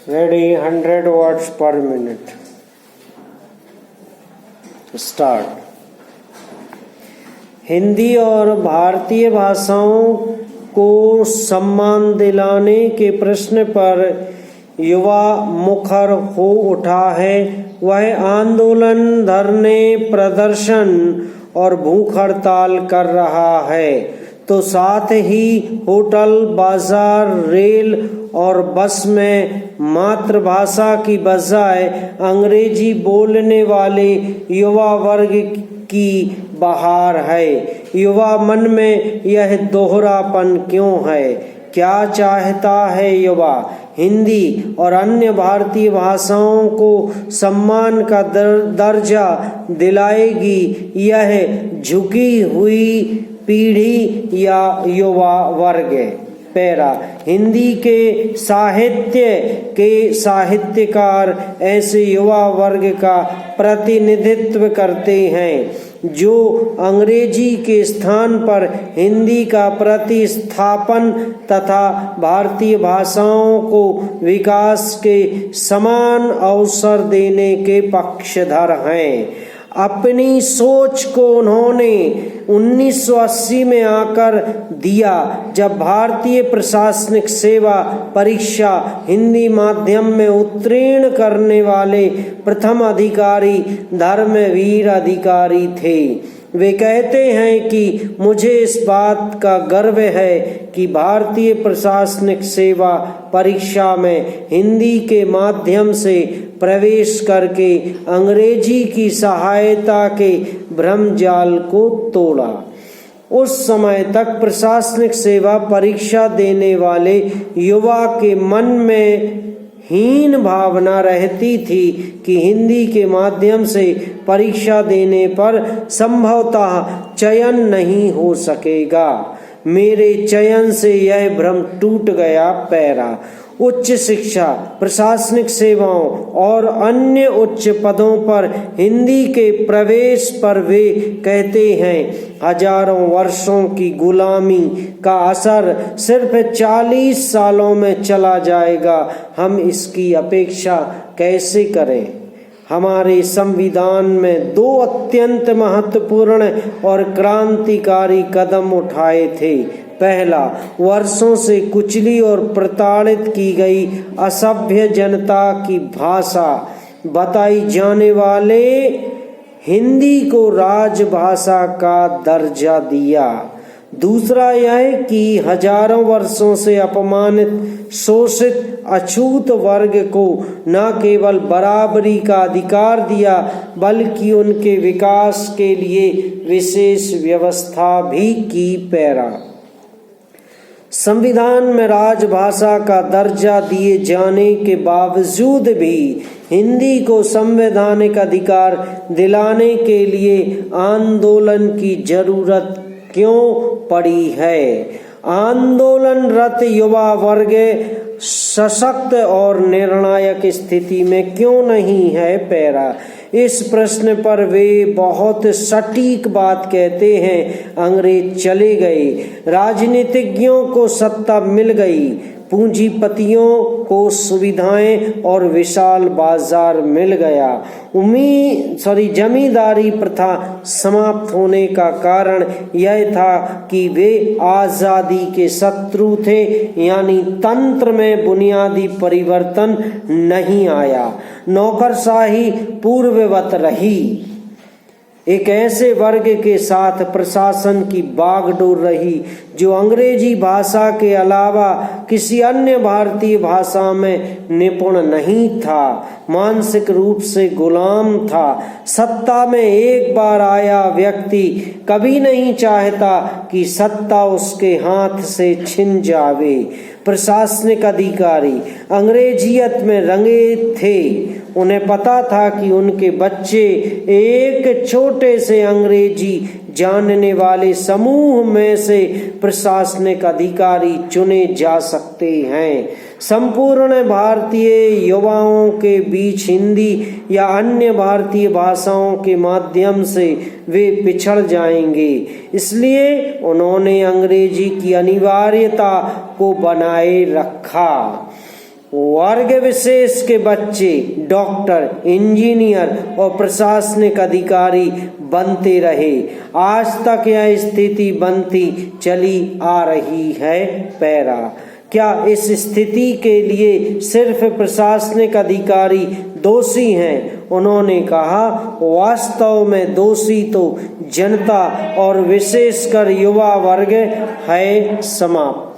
Ready, 100 words per minute. Start. Hindi और भारतीय भाषाओं को सम्मान दिलाने के प्रश्न पर युवा मुखर हो उठा है। वह आंदोलन, धरने, प्रदर्शन और भूख हड़ताल कर रहा है, तो साथ ही होटल, बाजार, रेल और बस में मातृभाषा की बजाय अंग्रेजी बोलने वाले युवा वर्ग की बहार है। युवा मन में यह दोहरापन क्यों है? क्या चाहता है युवा? हिंदी और अन्य भारतीय भाषाओं को सम्मान का दर्जा दिलाएगी यह झुकी हुई पीढ़ी या युवा वर्ग? पैरा। हिंदी के साहित्य के साहित्यकार ऐसे युवा वर्ग का प्रतिनिधित्व करते हैं जो अंग्रेजी के स्थान पर हिंदी का प्रतिस्थापन तथा भारतीय भाषाओं को विकास के समान अवसर देने के पक्षधर हैं। अपनी सोच को उन्होंने 1980 में आकर दिया, जब भारतीय प्रशासनिक सेवा परीक्षा हिंदी माध्यम में उत्तीर्ण करने वाले प्रथम अधिकारी धर्मवीर अधिकारी थे। वे कहते हैं कि मुझे इस बात का गर्व है कि भारतीय प्रशासनिक सेवा परीक्षा में हिंदी के माध्यम से प्रवेश करके अंग्रेजी की सहायता के भ्रमजाल को तोड़ा। उस समय तक प्रशासनिक सेवा परीक्षा देने वाले युवा के मन में हीन भावना रहती थी कि हिंदी के माध्यम से परीक्षा देने पर संभवतः चयन नहीं हो सकेगा। मेरे चयन से यह भ्रम टूट गया। पैरा। उच्च शिक्षा, प्रशासनिक सेवाओं और अन्य उच्च पदों पर हिंदी के प्रवेश पर वे कहते हैं हजारों वर्षों की गुलामी का असर सिर्फ 40 सालों में चला जाएगा। हम इसकी अपेक्षा कैसे करें? हमारे संविधान में 2 अत्यंत महत्वपूर्ण और क्रांतिकारी कदम उठाए थे। पहला, वर्षों से कुचली और प्रताड़ित की गई असभ्य जनता की भाषा बताई जाने वाले हिंदी को राजभाषा का दर्जा दिया। दूसरा यह कि हजारों वर्षों से अपमानित, शोषित, अछूत वर्ग को न केवल बराबरी का अधिकार दिया बल्कि उनके विकास के लिए विशेष व्यवस्था भी की। पैरा। संविधान में राजभाषा का दर्जा दिए जाने के बावजूद भी हिंदी को संवैधानिक अधिकार दिलाने के लिए आंदोलन की जरूरत क्यों पड़ी है? आंदोलनरत युवा वर्ग सशक्त और निर्णायक स्थिति में क्यों नहीं है? पैरा। इस प्रश्न पर वे बहुत सटीक बात कहते हैं। अंग्रेज चले गए, राजनीतिज्ञों को सत्ता मिल गई, पूंजीपतियों को सुविधाएं और विशाल बाजार मिल गया। जमींदारी प्रथा समाप्त होने का कारण यह था कि वे आजादी के शत्रु थे, यानी तंत्र में बुनियादी परिवर्तन नहीं आया। नौकरशाही पूर्ववत रही। एक ऐसे वर्ग के साथ प्रशासन की बागडोर रही जो अंग्रेजी भाषा के अलावा किसी अन्य भारतीय भाषा में निपुण नहीं था, मानसिक रूप से गुलाम था। सत्ता में एक बार आया व्यक्ति कभी नहीं चाहता कि सत्ता उसके हाथ से छिन जावे। प्रशासनिक अधिकारी अंग्रेजियत में रंगे थे। उन्हें पता था कि उनके बच्चे एक छोटे से अंग्रेजी जानने वाले समूह में से प्रशासनिक अधिकारी चुने जा सकते हैं। संपूर्ण भारतीय युवाओं के बीच हिंदी या अन्य भारतीय भाषाओं के माध्यम से वे पिछड़ जाएंगे। इसलिए उन्होंने अंग्रेजी की अनिवार्यता को बनाए रखा। वर्ग विशेष के बच्चे डॉक्टर, इंजीनियर और प्रशासनिक अधिकारी बनते रहे। आज तक यह स्थिति बनती चली आ रही है। पैरा, क्या इस स्थिति के लिए सिर्फ प्रशासनिक अधिकारी दोषी हैं? उन्होंने कहा, वास्तव में दोषी तो जनता और विशेषकर युवा वर्ग है। समाप्त।